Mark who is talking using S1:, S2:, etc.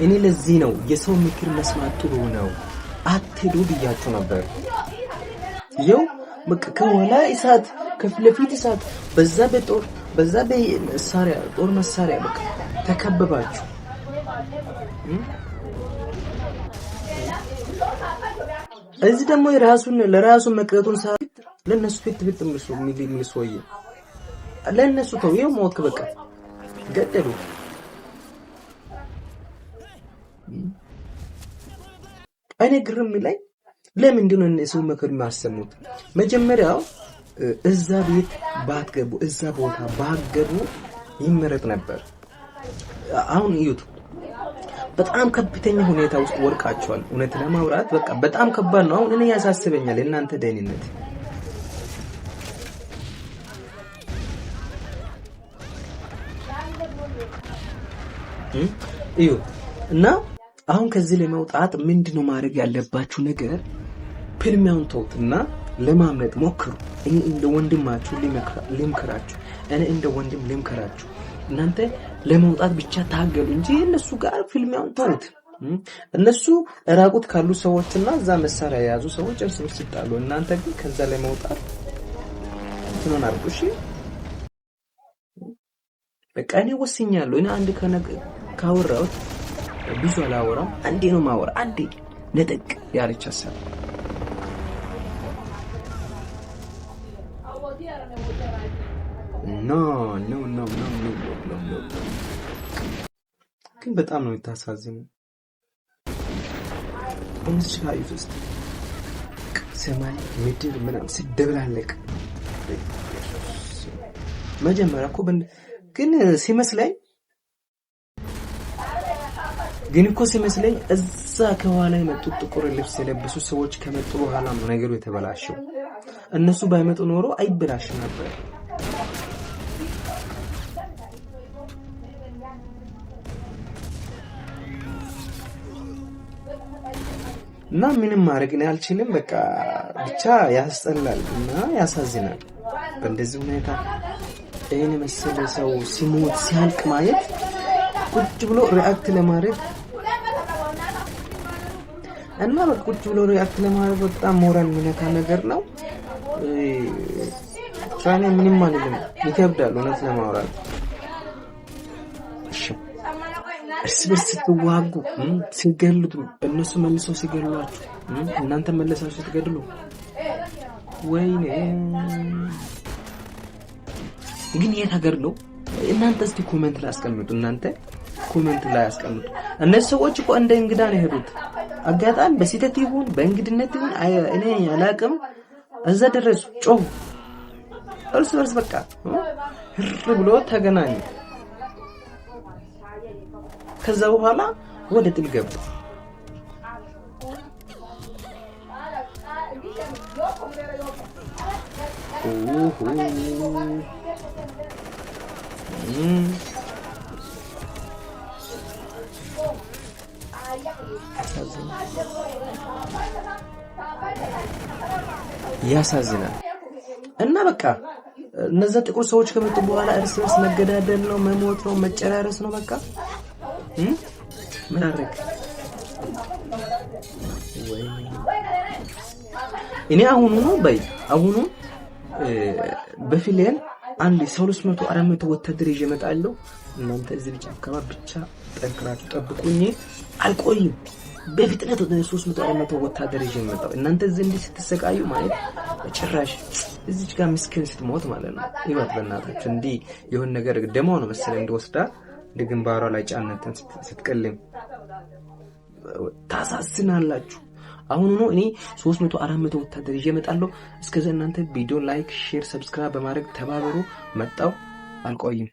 S1: እኔ ለዚህ ነው የሰው ምክር መስማት ጥሩ ነው አትሄዱ ብያችሁ ነበር። ይኸው በቃ ከኋላ እሳት ከፊት ለፊት እሳት በዛ በመሳሪያ ጦር መሳሪያ በቃ ተከበባችሁ። እዚህ ደግሞ ለራሱ መቅረቱን ለነሱ ፊት ምልሶይ ለነሱ ተውየው ሞት በቃ ገደሉ። እኔ ግርም ላይ ለምንድን ነው እነሱ መከር የሚያሰሙት? መጀመሪያው እዛ ቤት ባትገቡ እዛ ቦታ ባትገቡ ይመረጥ ነበር። አሁን እዩት፣ በጣም ከፍተኛ ሁኔታ ውስጥ ወርቃቸዋል። እውነት ለማውራት በቃ በጣም ከባድ ነው። አሁን እኔ ያሳስበኛል እናንተ ደህንነት። እዩት እና አሁን ከዚህ ለመውጣት ምንድነው ማድረግ ያለባችሁ ነገር? ፊልሚያውን ተውትና ለማምለጥ ሞክሩ። እኔ እንደ ወንድማችሁ ልምከራችሁ። እናንተ ለመውጣት ብቻ ታገሉ እንጂ እነሱ ጋር ፊልሚያውን ተውት። እነሱ ራቁት ካሉ ሰዎችና እዛ መሳሪያ የያዙ ሰዎች እርስ በርስ ይጣሉ። እናንተ ግን ከዛ ለመውጣት እንትኑን አርጉ። እሺ በቃ እኔ ወስኛለሁ። እኔ አንድ ካወራሁት ብዙ አላወራም። አንዴ ነው ማወራ። አንዴ ነጥቅ ያለች ሐሳብ ኖ ግን በጣም ነው የምታሳዝነው። እንስሳ ይፈስት ሰማይ ምድር ምናምን ሲደብላለቅ መጀመሪያ እኮ ግን ሲመስለኝ እዛ ከኋላ የመጡት ጥቁር ልብስ የለበሱ ሰዎች ከመጡ በኋላ ነው ነገሩ የተበላሸው። እነሱ ባይመጡ ኖሮ አይበላሽም ነበር። እና ምንም ማድረግ ነው አልችልም። በቃ ብቻ ያስጠላል እና ያሳዝናል። በእንደዚህ ሁኔታ ይሄን መሰለ ሰው ሲሞት ሲያልቅ ማየት ቁጭ ብሎ ሪአክት ለማድረግ እና ቁጭ ብሎ ሪአክት ለማድረግ በጣም ሞራል የሚነካ ነገር ነው። ቻኔ ምንም አይደለም፣ ይከብዳል እውነት ለማውራት። እርስ በርስ ስትዋጉ ሲገሉት እነሱ መልሰው ሲገሉላችሁ እናንተ መልሳችሁ ስትገድሉ ወይኔ! ግን የት ሀገር ነው? እናንተ እስቲ ኮሜንት ላይ አስቀምጡ። እነዚህ ሰዎች እኮ እንደ እንግዳ ነው የሄዱት። አጋጣሚ በስህተት ይሁን በእንግድነት ይሁን እኔ አላውቅም፣ እዛ ደረሱ፣ ጮሁ፣ እርስ በርስ በቃ ህር ብሎ ተገናኙ። ከዛ በኋላ ወደ ጥል ገቡ። ያሳዝናል። እና በቃ እነዛ ጥቁር ሰዎች ከመጡ በኋላ እርስ በርስ መገዳደል ነው፣ መሞት ነው፣ መጨራረስ ነው። በቃ ምን አደረግ? እኔ አሁኑ በፊሊየን አንድ 300-400 ወታደር ይዤ እመጣለሁ። እናንተ እዚህ ልጅ አካባቢ ብቻ ጠንክራችሁ ጠብቁኝ፣ አልቆይም። በፍጥነት ወደ 300-400 ወታደር ይዤ እመጣለሁ። እናንተ እዚህ እንዲህ ስትሰቃዩ ማለት ጭራሽ እዚች ጋር ምስኪን ስትሞት ማለት ነው። ይወት በእናታችሁ እንዲህ የሆነ ነገር ደሞ ነው መሰለኝ እንደወስዳ ለግንባሯ ላይ ጫነተን ስትቀልም ታሳዝናላችሁ። አሁን ነው እኔ 300-400 ወታደር ይዤ እመጣለሁ። እስከዛ እናንተ ቪዲዮ ላይክ፣ ሼር፣ ሰብስክራይብ በማድረግ ተባበሩ። መጣው፣ አልቆይም።